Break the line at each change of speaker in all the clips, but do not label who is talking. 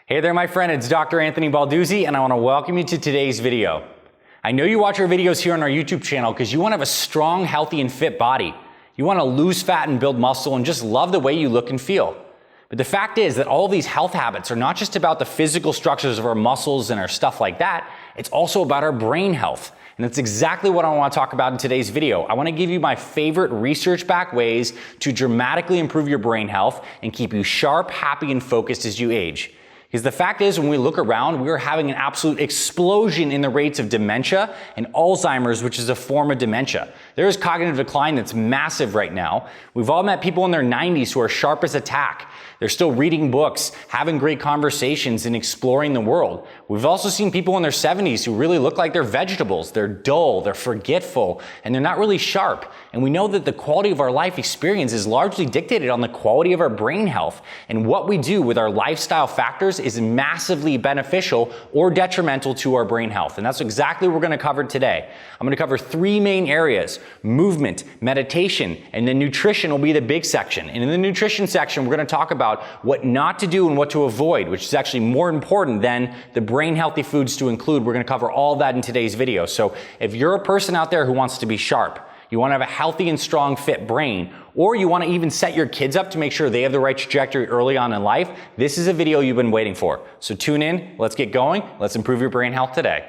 Hey there, my friend, it's Dr. Anthony Balduzzi, and I want to welcome you to today's video. I know you watch our videos here on our YouTube channel because you want to have a strong, healthy, and fit body. You want to lose fat and build muscle and just love the way you look and feel. But the fact is that all of these health habits are not just about the physical structures of our muscles and our stuff like that, it's also about our brain health. And that's exactly what I want to talk about in today's video. I want to give you my favorite research-backed ways to dramatically improve your brain health and keep you sharp, happy, and focused as you age. Because the fact is, when we look around, we are having an absolute explosion in the rates of dementia and Alzheimer's, which is a form of dementia. There is cognitive decline that's massive right now. We've all met people in their 90s who are sharp as a tack. They're still reading books, having great conversations, and exploring the world. We've also seen people in their 70s who really look like they're vegetables. They're dull, they're forgetful, and they're not really sharp. And we know that the quality of our life experience is largely dictated on the quality of our brain health. And what we do with our lifestyle factors is massively beneficial or detrimental to our brain health. And that's exactly what we're going to cover today. I'm going to cover three main areas: movement, meditation, and then nutrition will be the big section. And in the nutrition section, we're going to talk about what not to do and what to avoid, which is actually more important than the brain healthy foods to include. We're going to cover all that in today's video. So if you're a person out there who wants to be sharp, you want to have a healthy and strong fit brain, or you want to even set your kids up to make sure they have the right trajectory early on in life, this is a video you've been waiting for. So tune in, let's get going, let's improve your brain health today.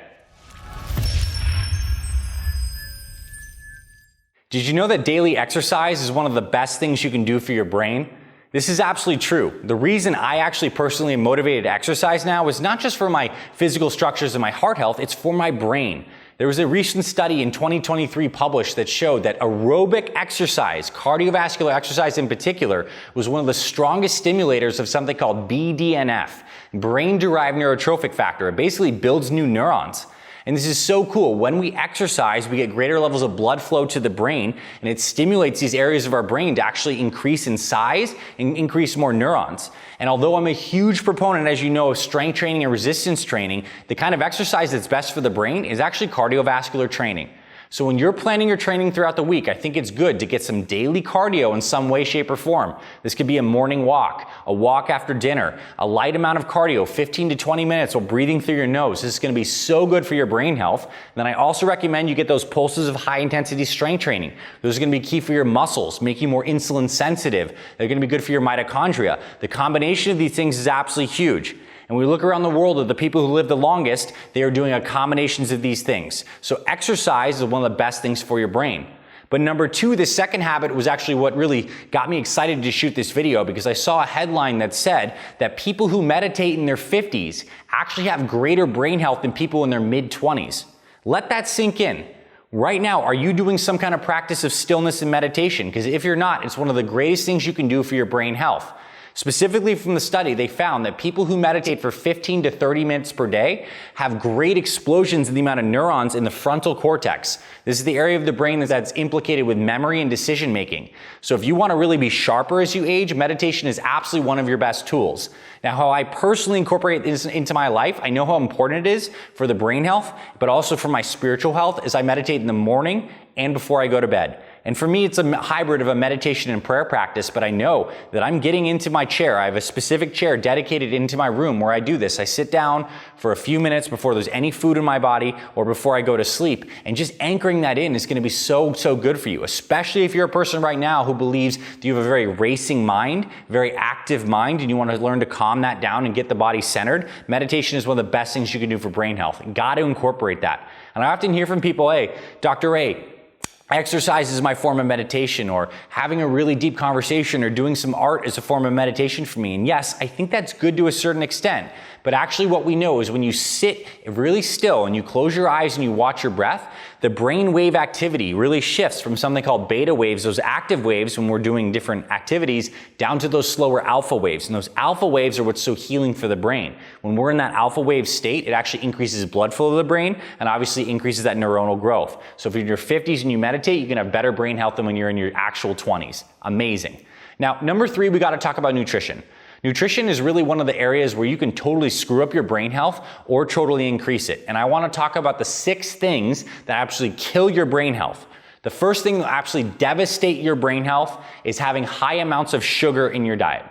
Did you know that daily exercise is one of the best things you can do for your brain? This is absolutely true. The reason I actually personally am motivated to exercise now is not just for my physical structures and my heart health, it's for my brain. There was a recent study in 2023 published that showed that aerobic exercise, cardiovascular exercise in particular, was one of the strongest stimulators of something called BDNF, brain-derived neurotrophic factor. It basically builds new neurons. And this is so cool. When we exercise, we get greater levels of blood flow to the brain, and it stimulates these areas of our brain to actually increase in size and increase more neurons. And although I'm a huge proponent, as you know, of strength training and resistance training, the kind of exercise that's best for the brain is actually cardiovascular training. So when you're planning your training throughout the week, I think it's good to get some daily cardio in some way, shape, or form. This could be a morning walk, a walk after dinner, a light amount of cardio, 15 to 20 minutes while breathing through your nose. This is going to be so good for your brain health. And then I also recommend you get those pulses of high intensity strength training. Those are going to be key for your muscles, make you more insulin sensitive. They're going to be good for your mitochondria. The combination of these things is absolutely huge. And we look around the world at the people who live the longest, they are doing a combinations of these things. So exercise is one of the best things for your brain. But number two, the second habit was actually what really got me excited to shoot this video, because I saw a headline that said that people who meditate in their 50s actually have greater brain health than people in their mid-20s. Let that sink in. Right now, are you doing some kind of practice of stillness and meditation? Because if you're not, it's one of the greatest things you can do for your brain health. Specifically from the study, they found that people who meditate for 15 to 30 minutes per day have great explosions in the amount of neurons in the frontal cortex. This is the area of the brain that's implicated with memory and decision making. So if you want to really be sharper as you age, meditation is absolutely one of your best tools. Now, how I personally incorporate this into my life, I know how important it is for the brain health, but also for my spiritual health, is I meditate in the morning and before I go to bed. And for me, it's a hybrid of a meditation and prayer practice, but I know that I'm getting into my chair. I have a specific chair dedicated into my room where I do this. I sit down for a few minutes before there's any food in my body or before I go to sleep, and just anchoring that in is going to be so good for you, especially if you're a person right now who believes that you have a very racing mind, very active mind, and you want to learn to calm that down and get the body centered. Meditation is one of the best things you can do for brain health. You got to incorporate that. And I often hear from people, hey, Dr. A, exercise is my form of meditation, or having a really deep conversation or doing some art is a form of meditation for me. And yes, I think that's good to a certain extent. But actually what we know is when you sit really still and you close your eyes and you watch your breath, the brain wave activity really shifts from something called beta waves, those active waves when we're doing different activities, down to those slower alpha waves. And those alpha waves are what's so healing for the brain. When we're in that alpha wave state, it actually increases blood flow to the brain and obviously increases that neuronal growth. So if you're in your 50s and you meditate, you can have better brain health than when you're in your actual 20s. Amazing. Now, number three, we got to talk about nutrition. Nutrition is really one of the areas where you can totally screw up your brain health or totally increase it. And I want to talk about the 6 things that actually kill your brain health. The first thing that will actually devastate your brain health is having high amounts of sugar in your diet.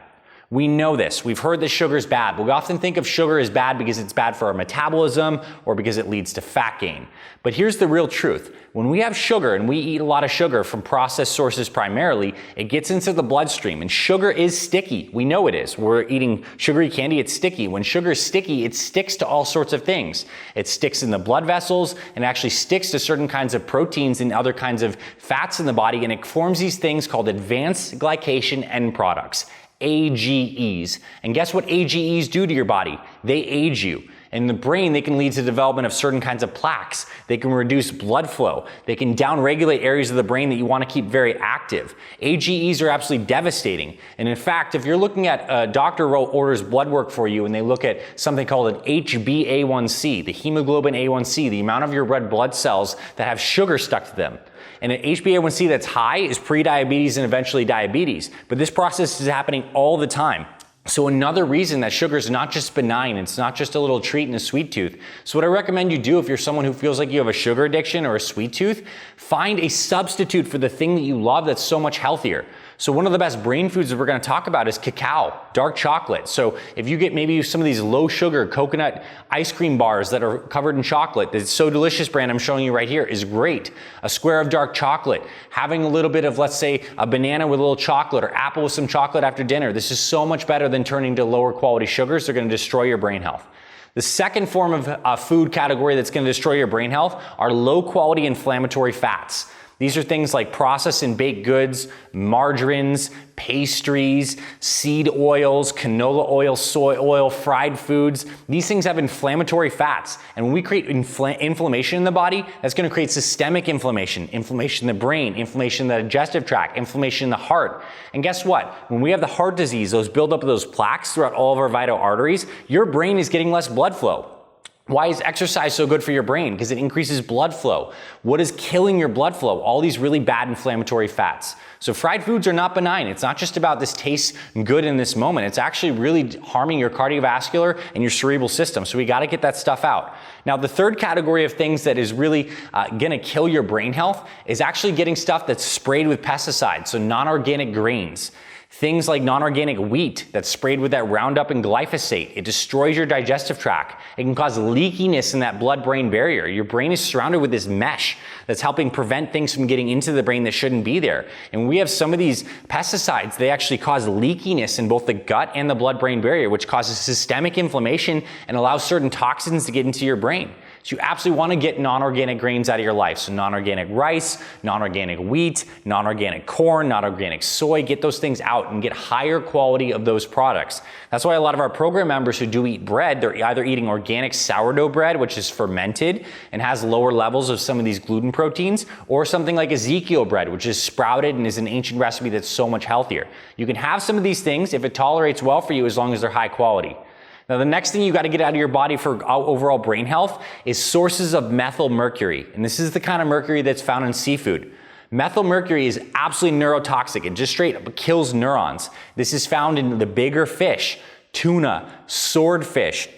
We know this. We've heard that sugar is bad, but we often think of sugar as bad because it's bad for our metabolism or because it leads to fat gain. But here's the real truth. When we have sugar and we eat a lot of sugar from processed sources primarily, it gets into the bloodstream, and sugar is sticky. We know it is. We're eating sugary candy, it's sticky. When sugar is sticky, it sticks to all sorts of things. It sticks in the blood vessels and actually sticks to certain kinds of proteins and other kinds of fats in the body, and it forms these things called advanced glycation end products. AGEs. And guess what AGEs do to your body? They age you. In the brain, they can lead to the development of certain kinds of plaques. They can reduce blood flow. They can downregulate areas of the brain that you want to keep very active. AGEs are absolutely devastating. And in fact, if you're looking at a doctor orders blood work for you and they look at something called an HbA1c, the hemoglobin A1c, the amount of your red blood cells that have sugar stuck to them. And an HbA1c that's high is prediabetes and eventually diabetes. But this process is happening all the time. So another reason that sugar is not just benign, it's not just a little treat in a sweet tooth. So what I recommend you do if you're someone who feels like you have a sugar addiction or a sweet tooth, find a substitute for the thing that you love that's so much healthier. So one of the best brain foods that we're going to talk about is cacao, dark chocolate. So if you get maybe some of these low sugar coconut ice cream bars that are covered in chocolate, the So Delicious brand I'm showing you right here is great. A square of dark chocolate, having a little bit of, let's say, a banana with a little chocolate or apple with some chocolate after dinner. This is so much better than turning to lower quality sugars. They're going to destroy your brain health. The second form of food category that's going to destroy your brain health are low quality inflammatory fats. These are things like processed and baked goods, margarines, pastries, seed oils, canola oil, soy oil, fried foods. These things have inflammatory fats. And when we create inflammation in the body, that's going to create systemic inflammation, inflammation in the brain, inflammation in the digestive tract, inflammation in the heart. And guess what? When we have the heart disease, those buildup of those plaques throughout all of our vital arteries, your brain is getting less blood flow. Why is exercise so good for your brain? Because it increases blood flow. What is killing your blood flow? All these really bad inflammatory fats. So fried foods are not benign. It's not just about this tastes good in this moment. It's actually really harming your cardiovascular and your cerebral system. So we got to get that stuff out. Now, the third category of things that is really going to kill your brain health is actually getting stuff that's sprayed with pesticides. So non-organic grains. Things like non-organic wheat that's sprayed with that Roundup and glyphosate. It destroys your digestive tract. It can cause leakiness in that blood-brain barrier. Your brain is surrounded with this mesh that's helping prevent things from getting into the brain that shouldn't be there. And when we have some of these pesticides, they actually cause leakiness in both the gut and the blood-brain barrier, which causes systemic inflammation and allows certain toxins to get into your brain. So you absolutely want to get non-organic grains out of your life. So non-organic rice, non-organic wheat, non-organic corn, non-organic soy, get those things out and get higher quality of those products. That's why a lot of our program members who do eat bread, they're either eating organic sourdough bread, which is fermented and has lower levels of some of these gluten proteins, or something like Ezekiel bread, which is sprouted and is an ancient recipe that's so much healthier. You can have some of these things if it tolerates well for you as long as they're high quality. Now, the next thing you got to get out of your body for overall brain health is sources of methyl mercury. And this is the kind of mercury that's found in seafood. Methyl mercury is absolutely neurotoxic. It just straight up kills neurons. This is found in the bigger fish, tuna, swordfish,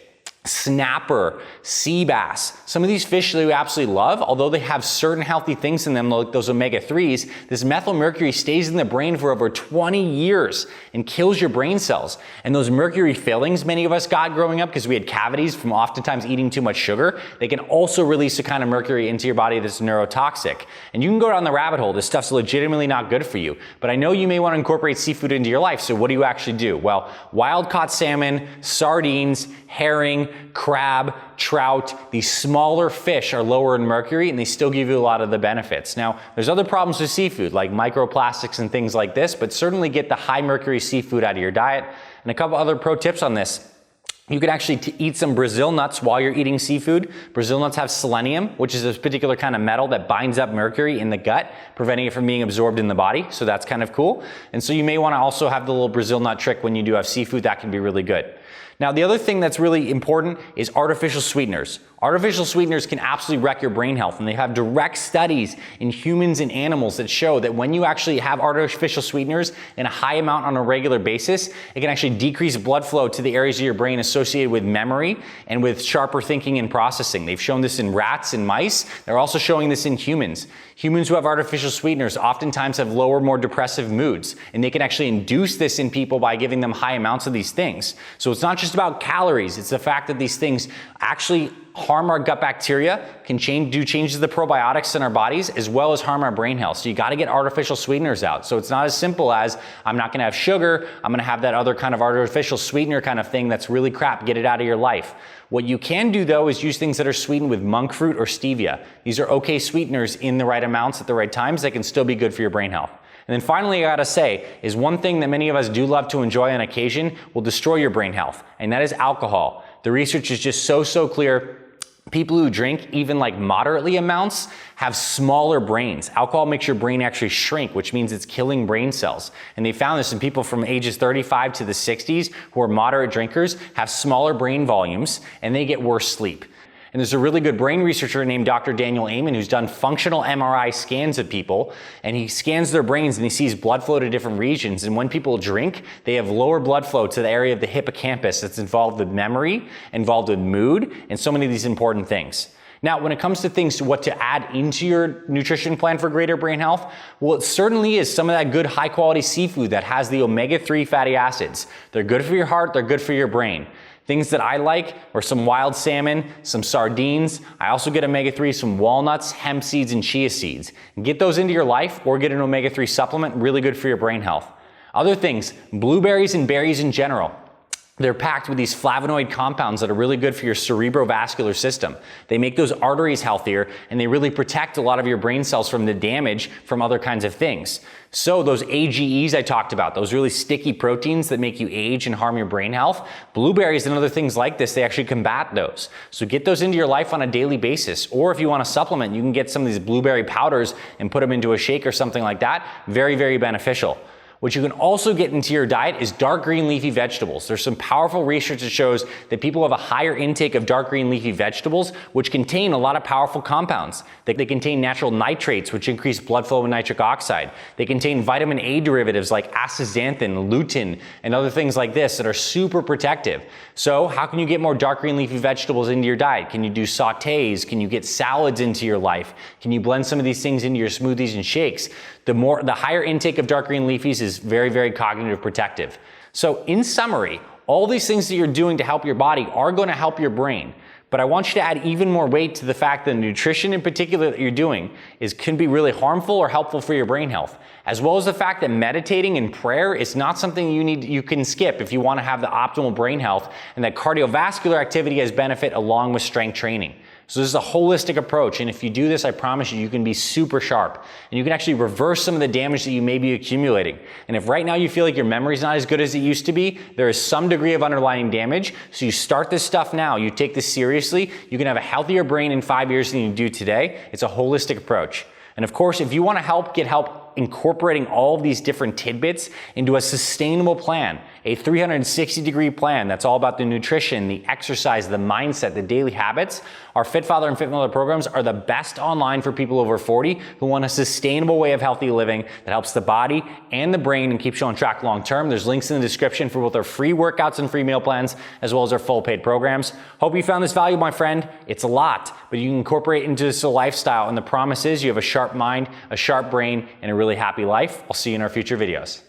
snapper, sea bass. Some of these fish that we absolutely love, although they have certain healthy things in them, like those omega-3s, this methyl mercury stays in the brain for over 20 years and kills your brain cells. And those mercury fillings many of us got growing up because we had cavities from oftentimes eating too much sugar, they can also release a kind of mercury into your body that's neurotoxic. And you can go down the rabbit hole. This stuff's legitimately not good for you. But I know you may want to incorporate seafood into your life, so what do you actually do? Well, wild-caught salmon, sardines, herring, crab, trout, these smaller fish are lower in mercury and they still give you a lot of the benefits. Now, there's other problems with seafood like microplastics and things like this, but certainly get the high mercury seafood out of your diet. And a couple other pro tips on this. You can actually eat some Brazil nuts while you're eating seafood. Brazil nuts have selenium, which is a particular kind of metal that binds up mercury in the gut, preventing it from being absorbed in the body. So that's kind of cool. And so you may want to also have the little Brazil nut trick when you do have seafood. That can be really good. Now, the other thing that's really important is artificial sweeteners. Artificial sweeteners can absolutely wreck your brain health, and they have direct studies in humans and animals that show that when you actually have artificial sweeteners in a high amount on a regular basis, it can actually decrease blood flow to the areas of your brain associated with memory and with sharper thinking and processing. They've shown this in rats and mice. They're also showing this in humans. Humans who have artificial sweeteners oftentimes have lower, more depressive moods, and they can actually induce this in people by giving them high amounts of these things. So it's not just about calories, it's the fact that these things actually harm our gut bacteria, can do changes to the probiotics in our bodies, as well as harm our brain health. So you got to get artificial sweeteners out. So it's not as simple as I'm not going to have sugar, I'm going to have that other kind of artificial sweetener kind of thing that's really crap, get it out of your life. What you can do though is use things that are sweetened with monk fruit or stevia. These are okay sweeteners in the right amounts at the right times that can still be good for your brain health. And then finally, I gotta say, is one thing that many of us do love to enjoy on occasion will destroy your brain health, and that is alcohol. The research is just so clear. People who drink even like moderately amounts have smaller brains. Alcohol makes your brain actually shrink, which means it's killing brain cells. And they found this in people from ages 35 to the 60s who are moderate drinkers have smaller brain volumes and they get worse sleep. And there's a really good brain researcher named Dr. Daniel Amen who's done functional MRI scans of people, and he scans their brains and he sees blood flow to different regions. And when people drink, they have lower blood flow to the area of the hippocampus that's involved with memory, involved with mood, and so many of these important things. Now, when it comes to things to what to add into your nutrition plan for greater brain health, well, it certainly is some of that good high quality seafood that has the omega-3 fatty acids. They're good for your heart, they're good for your brain. Things that I like are some wild salmon, some sardines. I also get omega-3 from walnuts, hemp seeds, and chia seeds. Get those into your life or get an omega-3 supplement, really good for your brain health. Other things, blueberries and berries in general. They're packed with these flavonoid compounds that are really good for your cerebrovascular system. They make those arteries healthier and they really protect a lot of your brain cells from the damage from other kinds of things. So those AGEs I talked about, those really sticky proteins that make you age and harm your brain health, blueberries and other things like this, they actually combat those. So get those into your life on a daily basis. Or if you want a supplement, you can get some of these blueberry powders and put them into a shake or something like that. Very, very beneficial. What you can also get into your diet is dark green leafy vegetables. There's some powerful research that shows that people have a higher intake of dark green leafy vegetables, which contain a lot of powerful compounds. They contain natural nitrates, which increase blood flow of nitric oxide. They contain vitamin A derivatives like astaxanthin, lutein, and other things like this that are super protective. So how can you get more dark green leafy vegetables into your diet? Can you do sautés? Can you get salads into your life? Can you blend some of these things into your smoothies and shakes? The higher intake of dark green leafies is very, very cognitive protective. So in summary, all these things that you're doing to help your body are going to help your brain. But I want you to add even more weight to the fact that nutrition in particular that you're doing can be really harmful or helpful for your brain health. As well as the fact that meditating and prayer is not something you can skip if you want to have the optimal brain health, and that cardiovascular activity has benefit along with strength training. So this is a holistic approach, and if you do this, I promise you can be super sharp, and you can actually reverse some of the damage that you may be accumulating. And if right now you feel like your memory's not as good as it used to be, there is some degree of underlying damage. So you start this stuff now, you take this seriously, you can have a healthier brain in 5 years than you do today. It's a holistic approach. And of course, if you want to get help incorporating all of these different tidbits into a sustainable plan, a 360-degree plan that's all about the nutrition, the exercise, the mindset, the daily habits, our Fit Father and Fit Mother programs are the best online for people over 40 who want a sustainable way of healthy living that helps the body and the brain and keeps you on track long term. There's links in the description for both our free workouts and free meal plans, as well as our full paid programs. Hope you found this valuable, my friend. It's a lot, but you can incorporate it into this lifestyle, and the promise is you have a sharp mind, a sharp brain, and a really happy life. I'll see you in our future videos.